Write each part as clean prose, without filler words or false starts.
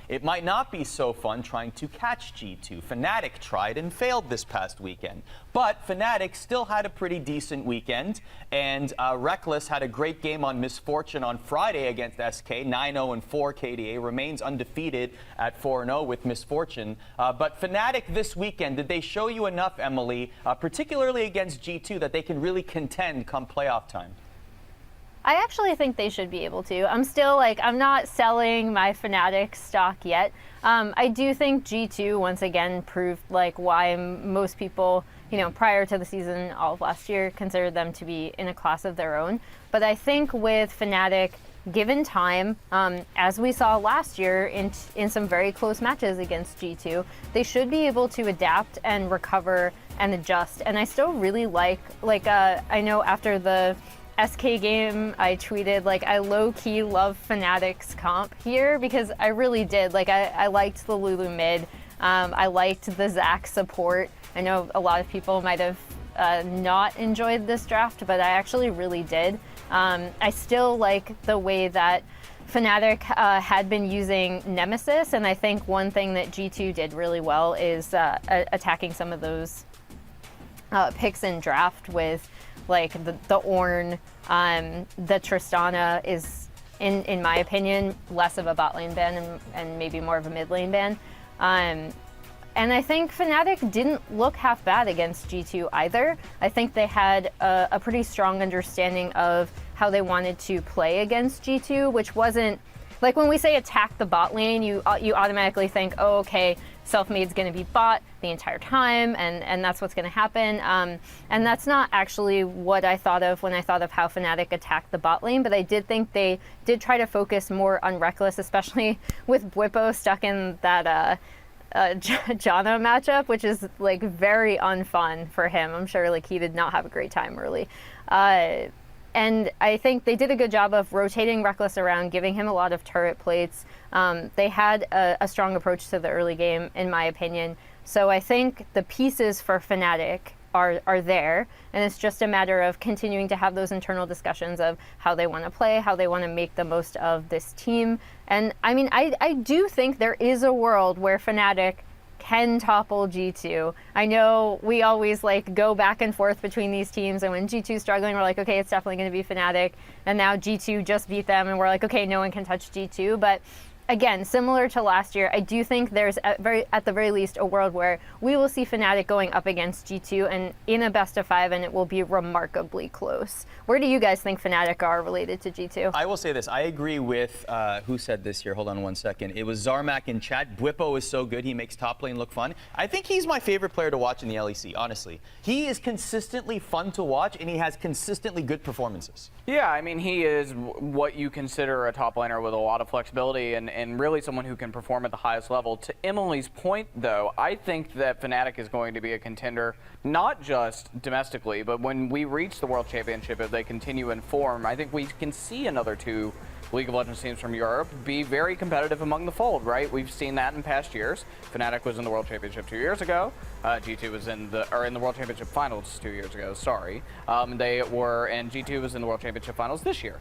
it might not be so fun trying to catch G2. Fnatic tried and failed this past weekend. But Fnatic still had a pretty decent weekend, and Reckless had a great game on Misfortune on Friday against SK. 9-0-4 KDA remains undefeated at 4-0 with Misfortune. But Fnatic this weekend, did they show you enough, Emily, particularly against G2, that they can really contend come playoff time? I actually think they should be able to. I'm not selling my Fnatic stock yet. I do think G2 once again proved why most people, prior to the season all of last year, considered them to be in a class of their own. But I think with Fnatic, given time, as we saw last year in some very close matches against G2, they should be able to adapt and recover and adjust. And I still really I know after the SK game, I tweeted, I low-key love Fnatic's comp here because I really did. I liked the Lulu mid. I liked the Zac support. I know a lot of people might have not enjoyed this draft, but I actually really did. I still like the way that Fnatic had been using Nemesis, and I think one thing that G2 did really well is attacking some of those picks in draft with the Ornn, the Tristana is, in my opinion, less of a bot lane ban and maybe more of a mid lane ban. And I think Fnatic didn't look half bad against G2 either. I think they had a pretty strong understanding of how they wanted to play against G2, which wasn't, when we say attack the bot lane, you automatically think, oh, okay, Selfmade's going to be bot the entire time, and that's what's going to happen. And that's not actually what I thought of when I thought of how Fnatic attacked the bot lane, but I did think they did try to focus more on Reckless, especially with Bwipo stuck in that Janna matchup, which is very unfun for him. I'm sure he did not have a great time early. And I think they did a good job of rotating Reckless around, giving him a lot of turret plates. They had a strong approach to the early game, in my opinion. So I think the pieces for Fnatic are there, and it's just a matter of continuing to have those internal discussions of how they want to play, how they want to make the most of this team. And I mean, I do think there is a world where Fnatic can topple G2. I know we always go back and forth between these teams, and when G2's struggling, we're like, okay, it's definitely going to be Fnatic, and now G2 just beat them, and we're like, okay, no one can touch G2. But again, similar to last year, I do think there's at the very least a world where we will see Fnatic going up against G2 and in a best of 5, and it will be remarkably close. Where do you guys think Fnatic are related to G2? I will say this. I agree with who said this here. Hold on one second. It was Zarmak in chat. Bwipo is so good. He makes top lane look fun. I think he's my favorite player to watch in the LEC, honestly. He is consistently fun to watch, and he has consistently good performances. Yeah, I mean, he is what you consider a top laner with a lot of flexibility and really someone who can perform at the highest level. To Emily's point, though, I think that Fnatic is going to be a contender, not just domestically, but when we reach the World Championship, if they continue in form, I think we can see another 2 League of Legends teams from Europe be very competitive among the fold, right? We've seen that in past years. Fnatic was in the World Championship 2 years ago. G2 was in the World Championship Finals 2 years ago. Sorry, and G2 was in the World Championship Finals this year.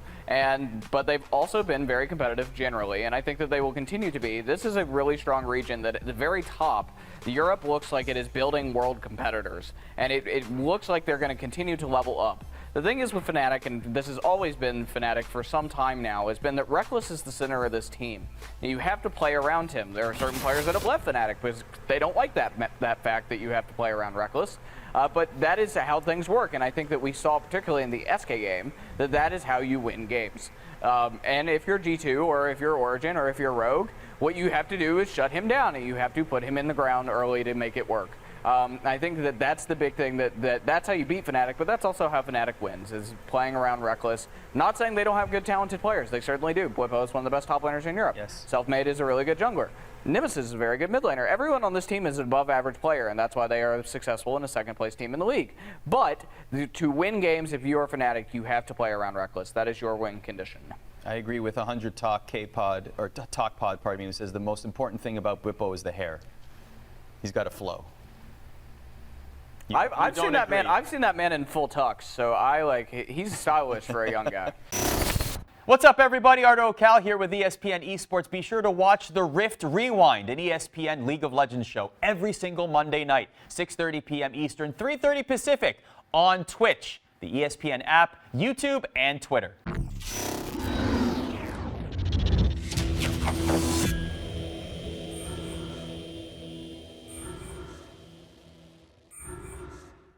But they've also been very competitive generally, and I think that they will continue to be. This is a really strong region that at the very top, Europe looks like it is building world competitors, and it looks like they're going to continue to level up. The thing is with Fnatic, and this has always been Fnatic for some time now, has been that Reckless is the center of this team. You have to play around him. There are certain players that have left Fnatic because they don't like that fact that you have to play around Reckless. But that is how things work, and I think that we saw, particularly in the SK game, that is how you win games. And if you're G2, or if you're Origin, or if you're Rogue, what you have to do is shut him down, and you have to put him in the ground early to make it work. I think that that's the big thing, that's how you beat Fnatic, but that's also how Fnatic wins, is playing around Reckless. Not saying they don't have good, talented players. They certainly do. Bwipo is one of the best top laners in Europe. Yes. Selfmade is a really good jungler. Nemesis is a very good mid laner. Everyone on this team is an above average player, and that's why they are successful in a second place team in the league. But to win games, if you are Fnatic, you have to play around Reckless. That is your win condition. I agree with 100 Talk K-Pod, or Talk Pod, pardon me, who says the most important thing about Bwipo is the hair. He's got a flow. I've seen that man. I've seen that man in full tux, so he's stylish for a young guy. What's up, everybody? Ardo Cal here with ESPN Esports. Be sure to watch the Rift Rewind, an ESPN League of Legends show, every single Monday night, 6:30 p.m. Eastern, 3:30 Pacific, on Twitch, the ESPN app, YouTube, and Twitter.